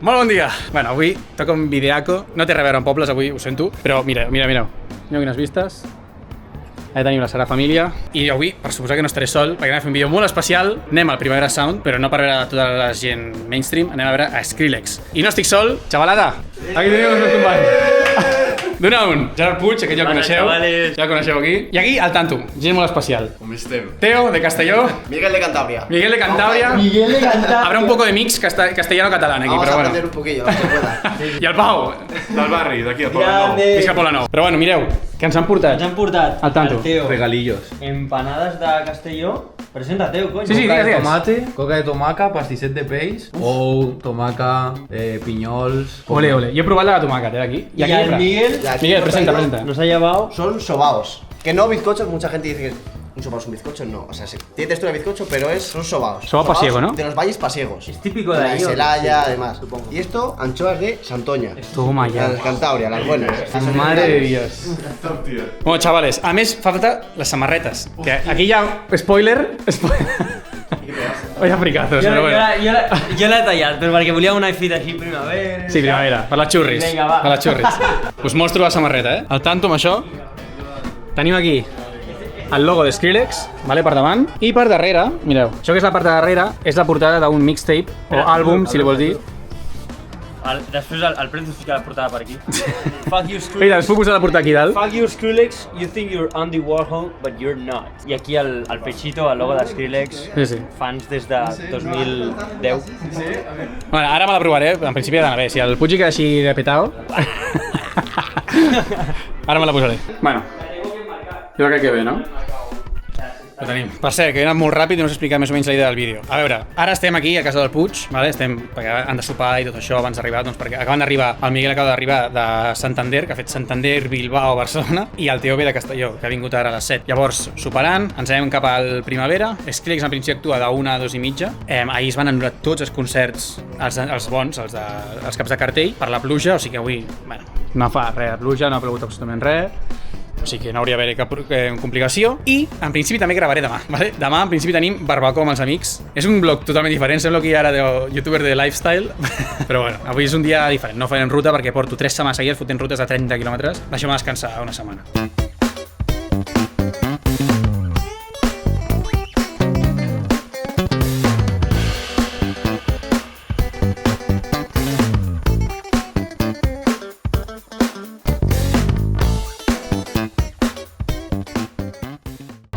Molt bon dia. Bueno, avui toca un videaco. No té res a veure amb pobles, avui ho sento. Però mireu. Mireu quines vistes. Allà tenim la Sagrada Família. I avui, per suposar que no estaré sol, perquè anem a fer un vídeo molt especial. Anem al Primavera Sound, però no per veure tota la gent mainstream, anem a veure a Skrillex. I no estic sol, xavalada. Aquí teniu els meus companys. Dona un, Gerard Puig, aquest ja el coneixeu. Ja el coneixeu aquí. I aquí, al tanto, gent molt especial. Com estem? Teo, de Castelló. Miguel de Cantabria. Miguel de Cantabria. Miguel de Cantabria. Habrá un poco de mix castellano-catalán aquí, pero bueno. Vamos a aprender un poquillo, lo que pueda. I el Pau. Del barri, d'aquí a Poblenou. Visca Poblenou. Però bueno, mireu, què ens han portat? Ens han portat Al tanto. el Teo Regalillos. empanades de Castelló. Presenta, Teo, coño. Sí, digues. Tomate, coca de tomaca, pastisset de peix, ou, tomaca, pinyols... Ole. Jo he provat la de tomàquet, aquí. Y al Miguel Miguel, presenta. nos ha llevado. Son sobaos. Que no bizcochos, mucha gente dice que un sobao es un bizcocho, no. O sea, sí, tiene textura de bizcocho, pero son sobaos. Sobao pasiego, ¿no? De los valles pasiegos. Es típico de la ahí. Celaya, además, supongo. Y esto, anchoas de Santoña. Toma ya. Las de Cantabria, las buenas. Madre de Dios. Bueno, chavales, a més fa falta les samarretes. Que aquí hi ha spoiler. Vaya fricazos, però bueno. Jo l'he tallat, però perquè volia una fita així primavera. Sí, primavera, per les xurris. Vinga, va. Per les xurris. Us mostro la samarreta, Al tanto amb això. Tenim aquí el logo de Skrillex, vale, per davant. I per darrere, mireu, això que és la part de darrere és la portada d'un mixtape o àlbum, si li vols dir. Després el Prenzo fica la portada per aquí. Fuck you, Skrillex. Mira, us puc posar la portada aquí dalt. Fuck you, Skrillex. You think you're Andy Warhol, but you're not. I aquí el pechito, el logo de Skrillex. Sí. Fans des de 2010. Bueno, ara me la provaré, en principi ha d'anar bé. Si el Puig queda així de petao... Ara me la posaré. Bueno, jo crec que bé, no? Ho tenim. Per cert, que he anat molt ràpid i no us he explicat més o menys la idea del vídeo. A veure, ara estem aquí a casa del Puig, vale? Perquè han de sopar i tot això abans d'arribar, doncs perquè acaben d'arribar, el Miguel acaba d'arribar de Santander, que ha fet Santander, Bilbao, Barcelona, i el Teo ve de Castelló, que ha vingut ara a les 7. Llavors, soparan, ens anem cap al Primavera, Skrillex en principi actua d'1 a 2:30, ahir es van anul·lar tots els concerts, els bons, els caps de cartell, per la pluja, o sigui que avui, bueno, no fa res de pluja, no ha plogut absolutament res, o sigui que no hauria d'haver cap complicació. I en principi també gravaré demà, vale? Demà en principi tenim barbacoa amb els amics. És un vlog totalment diferent, sembla que hi ha ara de youtuber de lifestyle, però bueno, avui és un dia diferent, no farem ruta perquè porto 3 setmanes seguides fotent rutes de 30 quilòmetres. Deixem-me descansar una setmana.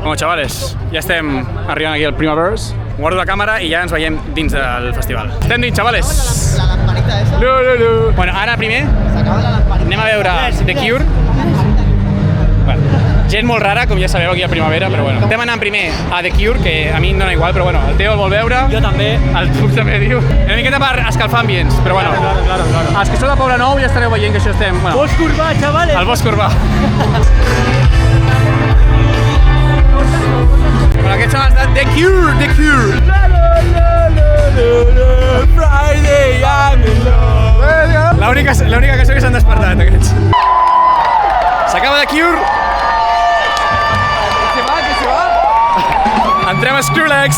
Bueno, xavales, ja estem arribant aquí al Primavers. Guardo la càmera i ja ens veiem dins del festival. Estem dins, xavales! La lamparita esa. Bueno, ara primer S'acaba la lamparita. anem a veure The Cure. Bueno, gent molt rara, com ja sabeu, aquí a Primavera, però bueno. Estem anant primer a The Cure, que a mi em dona igual, però bueno, el Teo el vol veure. Jo també. El Puig també diu. Una miqueta per escalfar ambients, però bueno. Claro. Els que sou de Poblenou ja estareu veient que això estem... Bueno, Bosc urbà, chavales! el bosc urbà. Bueno, aquests són els de The Cure. Friday, I'm in love. L'única cançó que s'han despertat, aquests. S'acaba The Cure. Que se va. Entrem a Skrillex.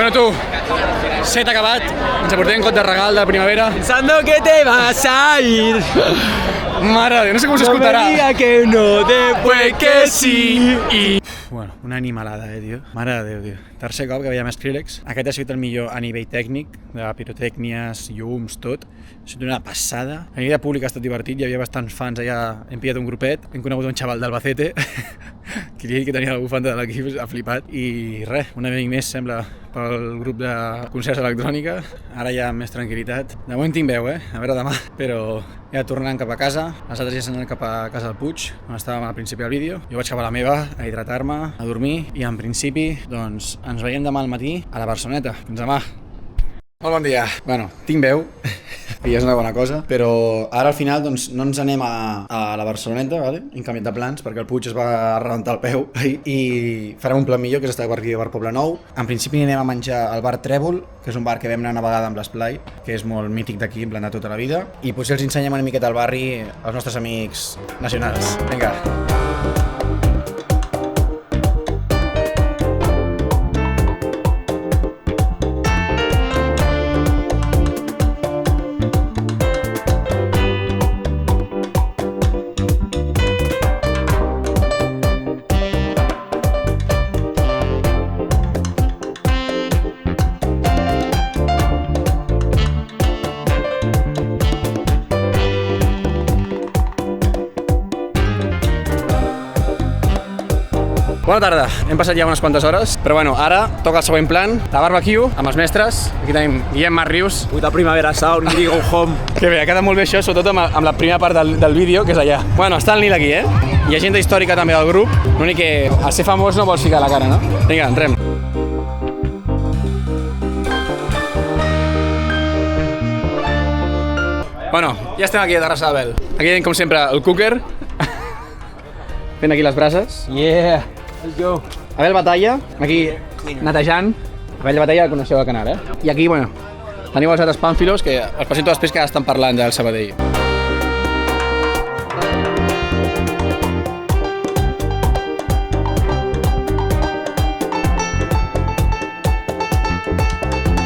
Bueno, tu, set acabat. Ens aportem cot de regal de primavera. Pensando que te vas a ir. Mare de Déu, no sé com s'escoltarà. No me diga que no, después que sí. I... Bueno, una animalada, tio. Mare de Déu, tio. Tercer cop que veiem Skrillex. Aquest ha sigut el millor a nivell tècnic, de pirotècnies, llums, tot. Ha sigut una passada. A nivell de públic ha estat divertit, hi havia bastants fans allà. Hem pillat un grupet, hem conegut un xaval d'Albacete, que tenia la bufanda de l'equip, ha flipat. I res, un amic més, sembla, pel grup de concerts electrònica. Ara ja amb més tranquil·litat. De moment tinc veu, a veure demà, però ja tornant cap a casa. Els altres ja s'han anat cap a casa del Puig, on estàvem al principi del vídeo. Jo vaig cap a la meva, a hidratar-me, a dormir, i en principi, doncs, ens veiem demà al matí a la Barceloneta. Fins demà. Molt bon dia. Bueno, tinc veu, que ja és una bona cosa, però ara al final doncs, no ens anem a la Barceloneta, vale? Hem canviat de plans perquè el Puig es va rebentar el peu i farem un plan millor, que és estar per aquí a Bar Poble Nou. En principi anem a menjar al bar Trèvol, que és un bar que vam anar una vegada amb l'Esplai, que és molt mític d'aquí, en plan de tota la vida, i potser els ensenyem una miqueta al barri als nostres amics nacionals. Vinga. Bona tarda, hem passat ja unes quantes hores, però bueno, ara toca el següent plan, la barbecue amb els mestres. Aquí tenim Guillem Marc Rius. Puta primavera sound, go home. Que bé, ha quedat molt bé això, sobretot amb la primera part del vídeo, que és allà. Bueno, està el Nil aquí, Hi ha gent històrica també del grup, l'únic que al ser famós no vols ficar la cara, no? Vinga, entrem. Bueno, ja estem aquí a Terrassa de Bel. Aquí tenim, com sempre, el cooker, fent aquí les brases. Yeah, let's go. Abel Batalla, aquí netejant. Abel Batalla el coneixeu al canal, I aquí, bueno, teniu els altres pàmfilos que els presento després que estan parlant del Sabadell.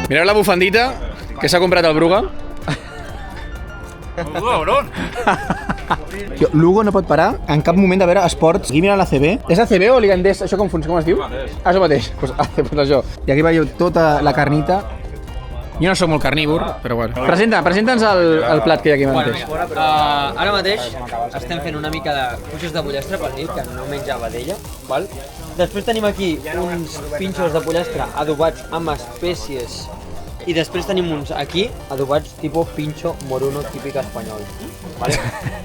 Mireu la bufandita que s'ha comprat el Bruga. Tio, Lugo no pot parar en cap moment de veure esports. Aquí mira l'ACB. És ACB o Liga Endesa? Això com es diu? Això mateix. Pues això. I aquí veieu tota la carnita. Jo no sóc molt carnívor, però bueno. Presenta'ns el plat que hi ha aquí mateix. Ara mateix estem fent una mica de cuixes de pollastre pel Nil, que no menja vedella, val? Després tenim aquí uns pinxos de pollastre adobats amb espècies. I després tenim uns aquí, adobats tipus pincho moruno típic espanyol. Vale?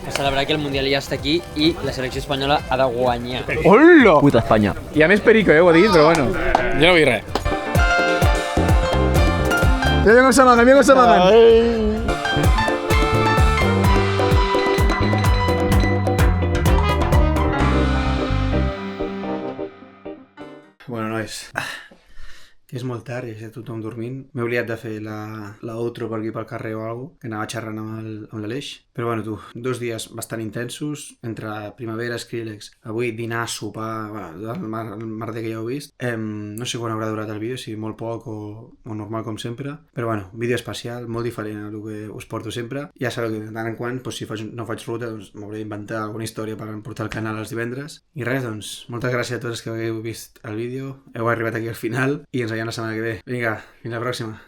Per celebrar que el Mundial ja està aquí i la selecció espanyola ha de guanyar. Hola! Puta Espanya. Hi ha més perico, ho ha dit, però bueno. Jo no vull res. Mira com s'amaguen, Bueno, nois, que és molt tard i ja tothom dormint. M'he oblidat de fer l'outro per aquí pel carrer o alguna cosa, que anava xerrant amb l'Aleix. Però bueno, 2 dies bastant intensos, entre la primavera, Skrillex, avui dinar, sopar, el merder que ja heu vist. No sé quan haurà durat el vídeo, si molt poc o normal com sempre. Però bueno, vídeo especial, molt diferent a el que us porto sempre. Ja sabeu que de tant en quant, si no faig ruta, doncs m'hauré d'inventar alguna història per portar al canal els divendres. I res, doncs, moltes gràcies a tots que heu vist el vídeo. Heu arribat aquí al final i ens veiem la setmana que ve. Vinga, fins la pròxima.